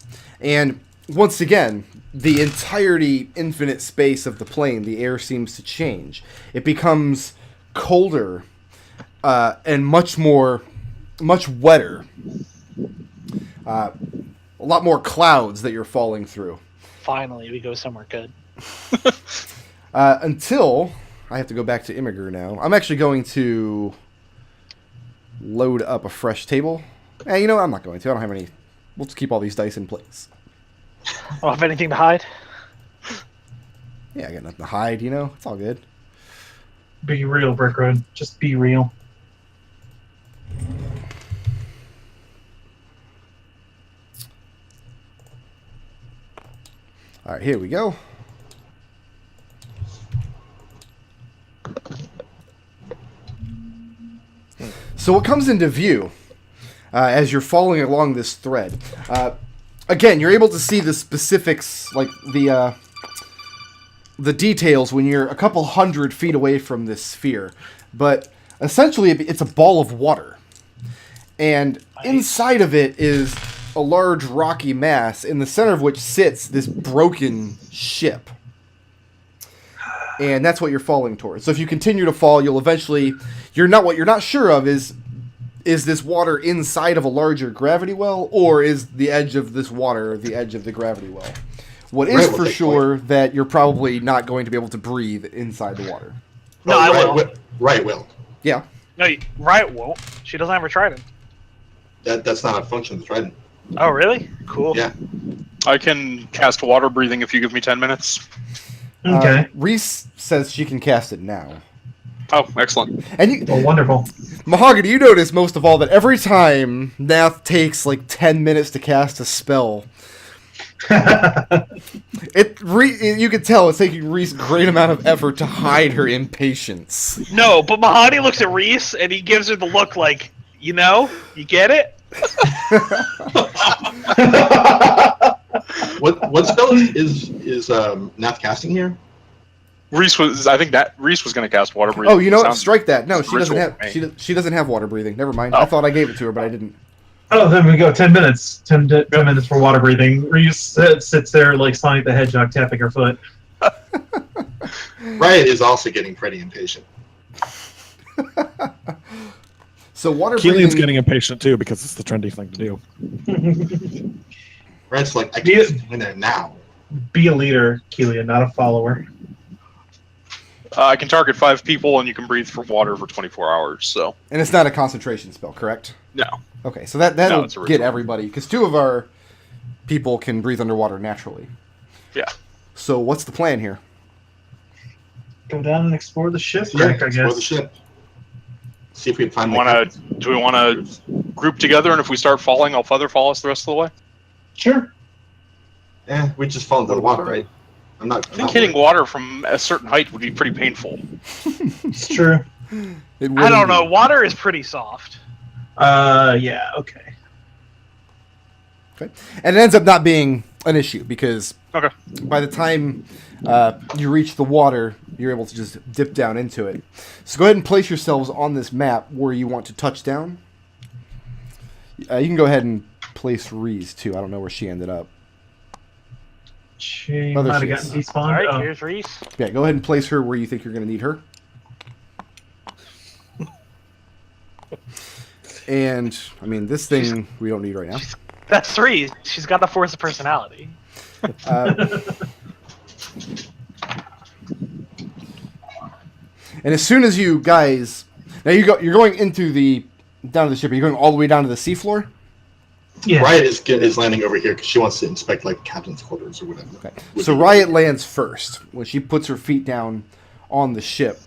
And once again, the entirety infinite space of the plane, the air seems to change. It becomes colder and much wetter. A lot more clouds that you're falling through. Finally, we go somewhere good. Until I have to go back to Immiger now. I'm actually going to load up a fresh table. You know what? I'm not going to. I don't have any. We'll just keep all these dice in place. I don't have anything to hide. Yeah, I got nothing to hide, you know? It's all good. Be real, Brick Road. Just be real. Alright, here we go. So what comes into view as you're following along this thread? Again, you're able to see the specifics, like the details when you're a couple 100 feet away from this sphere. But essentially, it's a ball of water. And inside of it is a large rocky mass, in the center of which sits this broken ship. And that's what you're falling towards. So if you continue to fall, you'll eventually... What you're not sure of is this water inside of a larger gravity well, or is the edge of this water the edge of the gravity well? What is for sure that you're probably not going to be able to breathe inside the water. No, I will. Right, will. Yeah. No, Riot won't. She doesn't have her trident. That's not a function of the trident. Oh, really? Cool. Yeah. I can cast water breathing if you give me 10 minutes. Okay. Reese says she can cast it now. Oh, excellent. And Oh, wonderful. Mahogany, you notice most of all that every time Nath takes like 10 minutes to cast a spell, you can tell it's taking Reese a great amount of effort to hide her impatience. No, but Mahogany looks at Reese and he gives her the look like, you get it? What spell is Nath casting here? I think that Reese was going to cast water breathing. Oh, you know what? Sounds Strike that. No, she doesn't ritual have. to me. She doesn't have water breathing. Never mind. Oh. I thought I gave it to her, but I didn't. Oh, then we go 10 minutes. 10 minutes for water breathing. Reese sits there like Sonic the Hedgehog tapping her foot. Riot is also getting pretty impatient. So water Kelian's breathing. getting impatient too because it's the trendy thing to do. Red's like, I can just win there now. Be a leader, Kelian, not a follower. I can target 5 people, and you can breathe for water for 24 hours. So And it's not a concentration spell, correct? no. Okay, so that'll it's a get ritual. everybody, because 2 of our people can breathe underwater naturally. Yeah. So what's the plan here? Go down and explore the ship, Yeah, Rick, I explore the guess. ship. See if we can find Do we want to group together, and if we start falling, I'll feather fall us the rest of the way? Sure. Yeah, we just fall into the water, right? I'm not. I think hitting water from a certain height would be pretty painful. It's true. It I don't wouldn't know. be. Water is pretty soft. Yeah, okay. Okay. And it ends up not being an issue, because Okay. by the time you reach the water, you're able to just dip down into it. So go ahead and place yourselves on this map where you want to touch down. You can go ahead and place Reese, too. I don't know where she ended up. She Oh, there might she have is. gotten despawned. All right, Oh. here's Reese. Yeah, go ahead and place her where you think you're going to need her. And, I mean, this thing we don't need right now. That's 3. She's got the force of personality. Uh, and as soon as you guys... Now you're going into the... Down to the ship. Are you going all the way down to the seafloor? Yeah. Riot is landing over here because she wants to inspect like captain's quarters or whatever. Okay. So Riot lands first when she puts her feet down on the ship.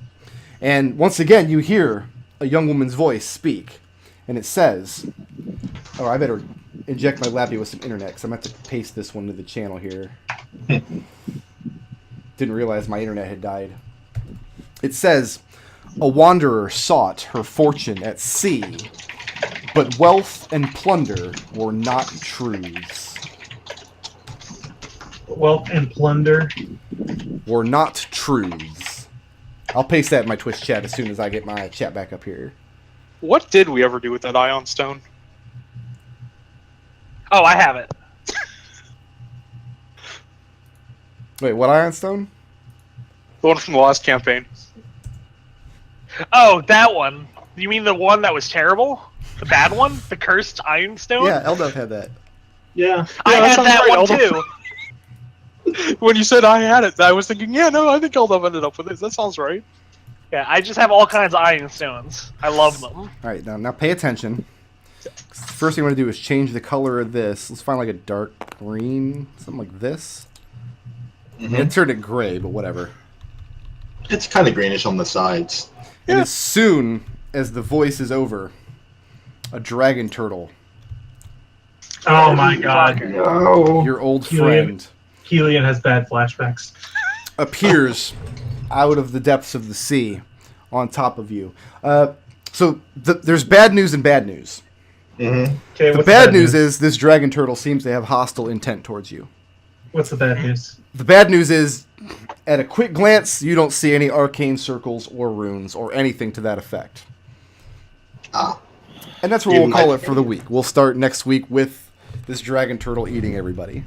And once again, you hear a young woman's voice speak. And it says... Oh, I better inject my lappy with some internet, because I'm going to have to paste this one to the channel here. Didn't realize my internet had died. It says, a wanderer sought her fortune at sea, but wealth and plunder were not truths. Wealth and plunder. Were not truths. I'll paste that in my Twitch chat as soon as I get my chat back up here. What did we ever do with that ion stone? Oh, I have it. Wait, what Iron Stone? The one from the last campaign. Oh, that one. You mean the one that was terrible? The bad one? The cursed Iron Stone? Yeah, Elduff had that. Yeah. I Yeah, that had sounds that right, one Elduff. too. When you said I had it, I was thinking, yeah, no, I think Eldov ended up with it. That sounds right. Yeah, I just have all kinds of Iron Stones. I love them. All right, now pay attention. The first thing I'm going to do is change the color of this. Let's find like a dark green, something like this. It turned it gray, but whatever. It's kind of greenish on the sides. And as soon as the voice is over, a dragon turtle, Oh my god. No. your old Kelian. friend, Kelian has bad flashbacks. appears out of the depths of the sea on top of you. So there's bad news and bad news. Mm-hmm. Okay, The what's bad news is this dragon turtle seems to have hostile intent towards you. What's the bad news? The bad news is, at a quick glance, you don't see any arcane circles or runes or anything to that effect. Ah. And that's what You we'll call might- it for the week. We'll start next week with this dragon turtle eating everybody.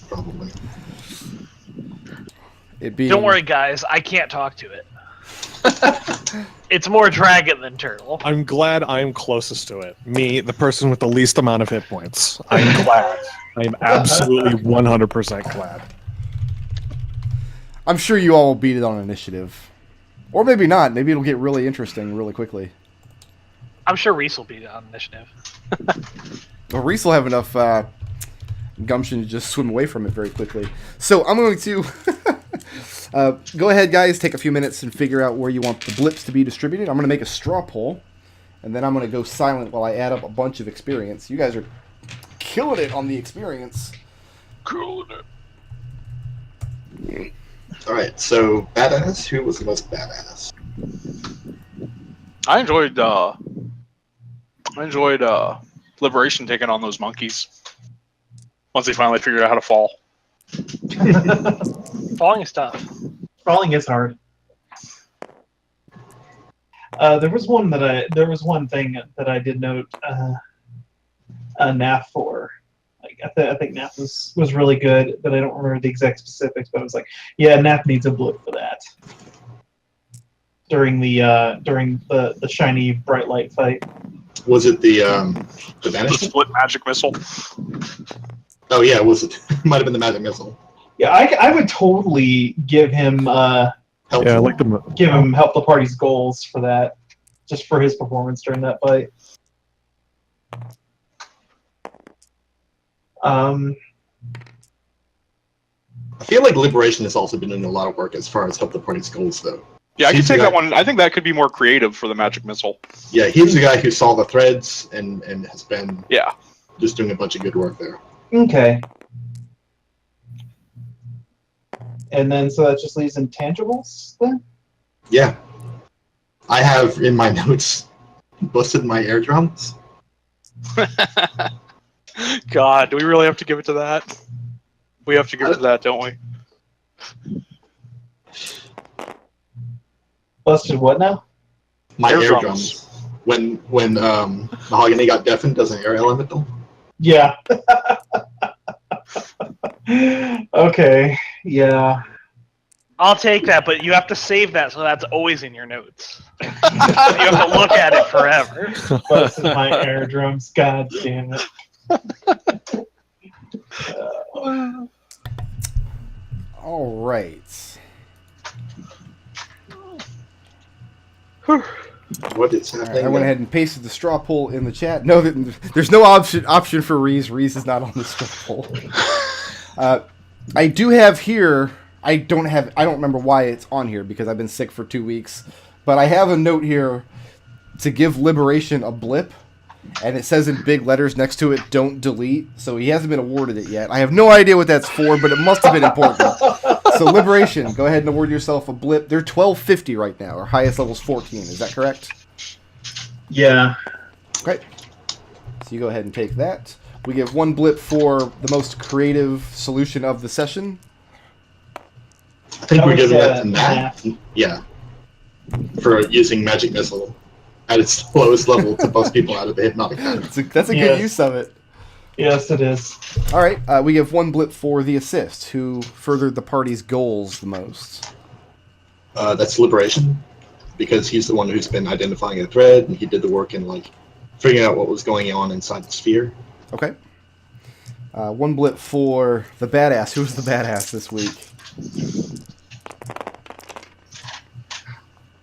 Probably. It being, Don't worry, guys. I can't talk to it. It's more dragon than turtle. I'm glad I'm closest to it. Me, the person with the least amount of hit points. I'm glad. I'm absolutely 100% glad. I'm sure you all will beat it on initiative. Or maybe not. Maybe it'll get really interesting really quickly. I'm sure Reese will be on initiative. Well, Reese will have enough gumption to just swim away from it very quickly. So I'm going to go ahead, guys, take a few minutes and figure out where you want the blips to be distributed. I'm going to make a straw poll, and then I'm going to go silent while I add up a bunch of experience. You guys are killing it on the experience. Cool. All right. So badass. Who was the most badass? I enjoyed Liberation taking on those monkeys. Once they finally figured out how to fall. Falling is tough. Falling is hard. There was one thing that I did note Nath for. Like I think Nath was really good, but I don't remember the exact specifics. But I was like, yeah, Nath needs a blip for that. during the shiny bright light fight. Was it the The banishment? split magic missile. Oh yeah, was it? Might have been the magic missile. Yeah, I would totally give him Helpful. Yeah, I like the help the party's goals for that, just for his performance during that fight. I feel like Liberation has also been doing a lot of work as far as help the party's goals, though. Yeah, I can He's take the that guy- one. I think that could be more creative for the magic missile. Yeah, he's the guy who saw the threads and has been Yeah. just doing a bunch of good work there. Okay. And then, so that just leaves intangibles then? Yeah. I have in my notes busted my air drums. God, do we really have to give it to that? We have to give it to that, don't we? Busted what now? My Air air drums. drums. When Mahogany got deafened as an air elemental. Yeah. Okay, yeah. I'll take that, but you have to save that so that's always in your notes. You have to look at it forever. Busted my air drums, god damn it. All right. What is All right, happening? I went ahead and pasted the straw poll in the chat. No, there's no option for Reese. Reese is not on the straw poll. I do have here. I don't remember why it's on here because I've been sick for 2 weeks. But I have a note here to give Liberation a blip, and it says in big letters next to it, "Don't delete." So he hasn't been awarded it yet. I have no idea what that's for, but it must have been important. So Liberation, go ahead and award yourself a blip. They're 1250 right now. Our highest level's 14. Is that correct? Yeah. Okay. So you go ahead and take that. We give one blip for the most creative solution of the session. I think That we're was, giving that to Nath. Nath. Yeah. For using Magic Missile at its lowest level to bust people out of the hypnotic pattern. That's a Yes. good use of it. Yes, it is. All right. We give one blip for the assist, who furthered the party's goals the most. That's Liberation, because he's the one who's been identifying a thread, and he did the work in like figuring out what was going on inside the sphere. Okay. One blip for the badass. Who's the badass this week?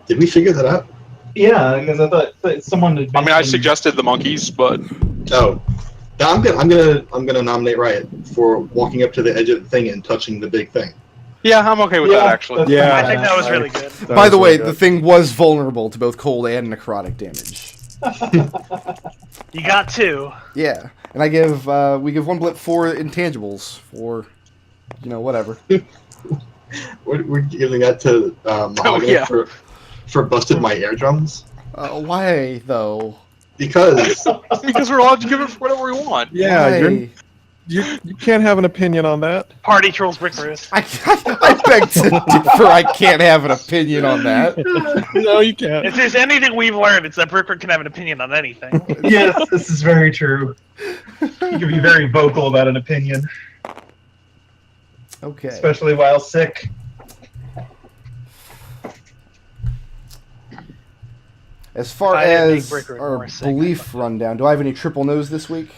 Did we figure that out? Yeah, because I thought that someone had I mean, I mentioned- suggested the monkeys, but Oh, I'm gonna nominate Riot for walking up to the edge of the thing and touching the big thing. yeah, I'm okay with Yeah, that actually. that's Yeah. I think that was really good. By the way, the thing was vulnerable to both cold and necrotic damage. You got two. Yeah, and we give one blip for intangibles for, whatever. We're giving that to Mahogany yeah. for busted my air drums Why though? because Because we're allowed to give it for whatever we want. Yeah, Why? you can't have an opinion on that. Party trolls brick Ruth. I beg to differ. I can't have an opinion on that. No, you can't. If there's anything we've learned, it's that Brickroot can have an opinion on anything. Yes, this is very true. You can be very vocal about an opinion, Okay. especially while sick. As far I didn't as make Brickroot our more sick. belief rundown, do I have any triple no's this week?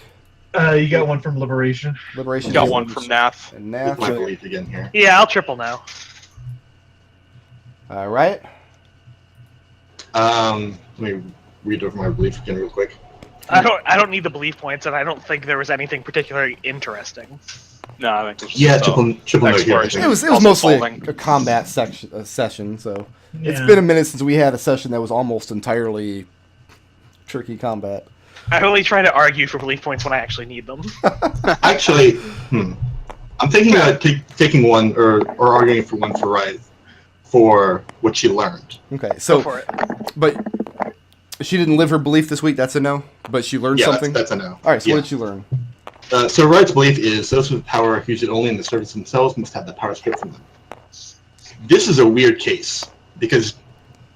You got one from Liberation. Liberation. Got one from Nath. And with Nath. my belief again here. Yeah, I'll triple now. All right. Let me read over my belief again real quick. I don't need the belief points, and I don't think there was anything particularly interesting. No, I think it was Yeah, just, triple note here. I exploration. think. It was Also mostly folding. a combat session, so it's Yeah. been a minute since we had a session that was almost entirely tricky combat. I only try to argue for belief points when I actually need them. Actually, I'm thinking about taking one or arguing for one for Riot for what she learned. Okay, Go so for it. but she didn't live her belief this week. That's a no. But she learned Yeah, something. that's a no. All right. So Yeah. what did she learn? So Riot's belief is those with power use it only in the service themselves must have that power stripped from them. This is a weird case because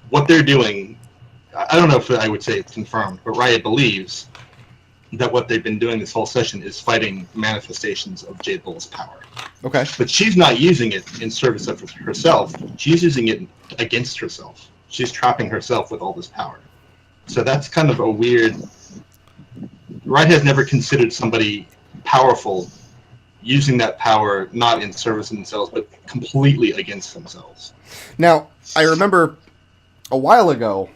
what they're doing, I don't know if I would say it's confirmed, but Riot believes that what they've been doing this whole session is fighting manifestations of Jade Bull's power. Okay. But she's not using it in service of herself. She's using it against herself. she's trapping herself with all this power. So that's kind of a weird. Riot has never considered somebody powerful using that power not in service of themselves, but completely against themselves. Now, I remember a while ago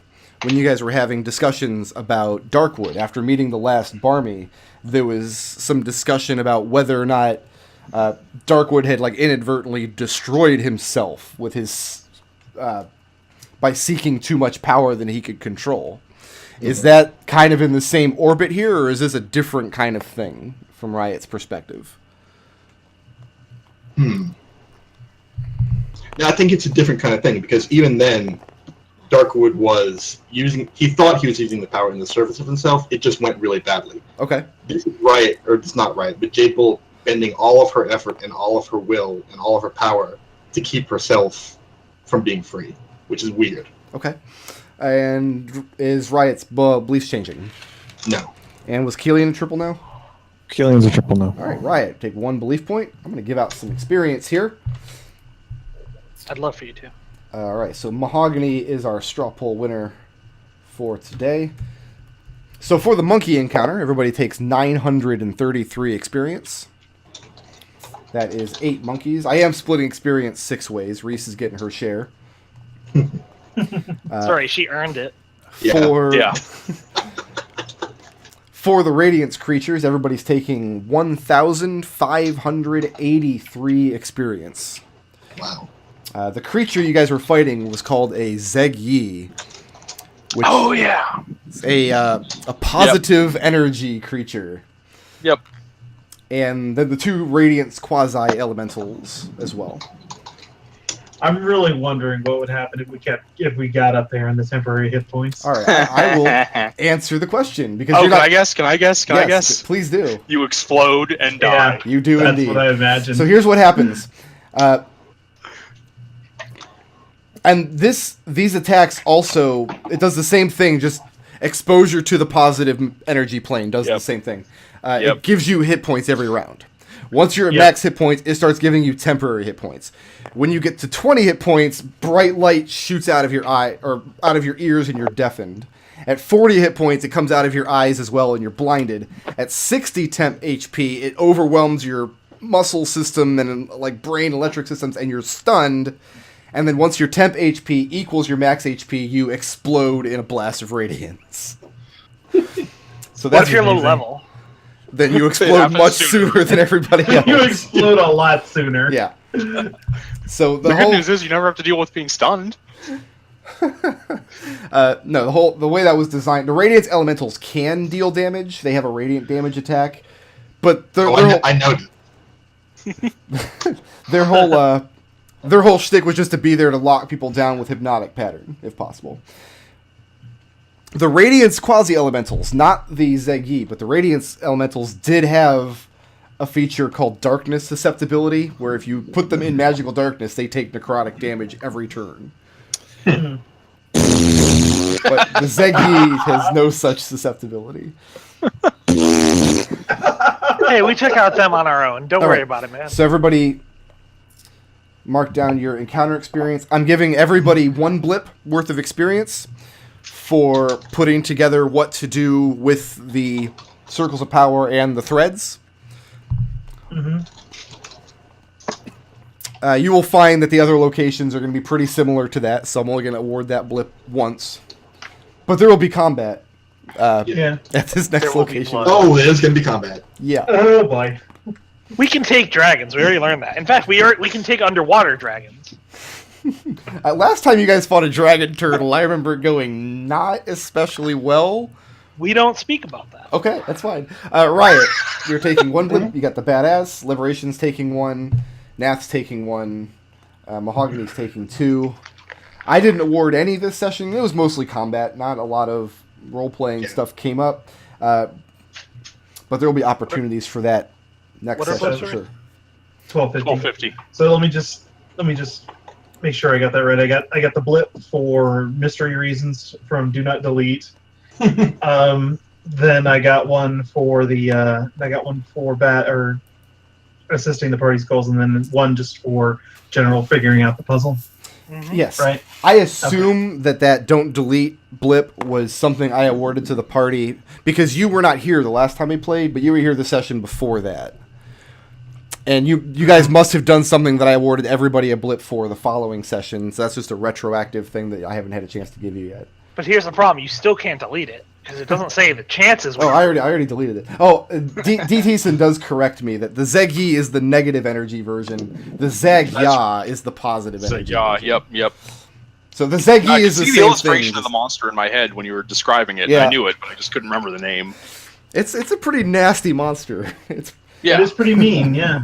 when you guys were having discussions about Darkwood after meeting the last Barmy, there was some discussion about whether or not Darkwood had like inadvertently destroyed himself with his by seeking too much power than he could control. Is that kind of in the same orbit here, or is this a different kind of thing from Riot's perspective? Now, I think it's a different kind of thing, because even then, Darkwood was using... He thought he was using the power in the service of himself. It just went really badly. Okay. This is Riot, or it's not Riot, but Jade bending all of her effort and all of her will and all of her power to keep herself from being free, which is weird. Okay. And is Riot's beliefs changing? No. And was Kelian a triple now? Kelian's a triple no. All right, Riot, take 1 belief point. I'm going to give out some experience here. I'd love for you to. All right, so Mahogany is our straw poll winner for today. So for the monkey encounter, everybody takes 933 experience. That is 8 monkeys. I am splitting experience 6 ways. Reese is getting her share. Sorry, she earned it. Yeah. For the Radiance creatures, everybody's taking 1,583 experience. Wow. The creature you guys were fighting was called a Zeg Yi, which is a positive energy creature. Yep. And then the 2 Radiance quasi-elementals as well. I'm really wondering what would happen if we got up there in the temporary hit points. All right, I will answer the question because Oh, you're not. Can I guess? Can I guess? Please do. You explode and die. Yeah, You do that's indeed. what I imagine. So here's what happens. And these attacks also, it does the same thing, just exposure to the positive energy plane does the same thing. It gives you hit points every round. Once you're at max hit points, it starts giving you temporary hit points. When you get to 20 hit points, bright light shoots out of your eye or out of your ears and you're deafened. At 40 hit points, it comes out of your eyes as well and you're blinded. At 60 temp HP, it overwhelms your muscle system and like brain electric systems and you're stunned. And then once your temp HP equals your max HP, you explode in a blast of radiance. So What that's if you're low level? Then you explode much sooner than everybody else. You explode a lot sooner. Yeah. So The good news is you never have to deal with being stunned. no, the way that was designed, the Radiance Elementals can deal damage. They have a radiant damage attack, but I know. their whole shtick was just to be there to lock people down with hypnotic pattern, if possible. The Radiance Quasi-Elementals, not the Zeg Yi, but the Radiance Elementals did have a feature called Darkness Susceptibility, where if you put them in magical darkness, they take necrotic damage every turn. But the Zeg Yi has no such susceptibility. Hey, we took out them on our own. Don't worry about it, man. So everybody mark down your encounter experience. I'm giving everybody 1 blip worth of experience for putting together what to do with the circles of power and the threads. Mm-hmm. You will find that the other locations are going to be pretty similar to that, so I'm only going to award that blip once. But there will be combat at this next location. Oh, there's going to be combat. Yeah. Oh boy. We can take dragons. We already learned that. In fact, we can take underwater dragons. Last time you guys fought a dragon turtle, I remember it going not especially well. We don't speak about that. Okay, that's fine. Riot, you're taking 1 blip. You got the badass. Liberation's taking 1. Nath's taking 1. Mahogany's taking 2. I didn't award any this session. It was mostly combat. Not a lot of role-playing stuff came up. But there will be opportunities for that next session for sure. 1250. So let me just make sure I got that right. I got the blip for mystery reasons from Do Not Delete. Then I got one for assisting the party's goals, and then 1 just for general figuring out the puzzle. Yes. Right. I assume that don't delete blip was something I awarded to the party because you were not here the last time we played, but you were here the session before that. And you guys must have done something that I awarded everybody a blip for the following session, so that's just a retroactive thing that I haven't had a chance to give you yet. But here's the problem: you still can't delete it because it doesn't say the chances. Oh, I already deleted it. Oh, DTson does correct me that the Zegi is the negative energy version. The Zag-Ya is the positive energy. Yeah, version. yep. So the Zegi I could is the see same the illustration thing. of the monster in my head when you were describing it. Yeah. And I knew it, but I just couldn't remember the name. It's a pretty nasty monster. It's Yeah. It is pretty mean, yeah.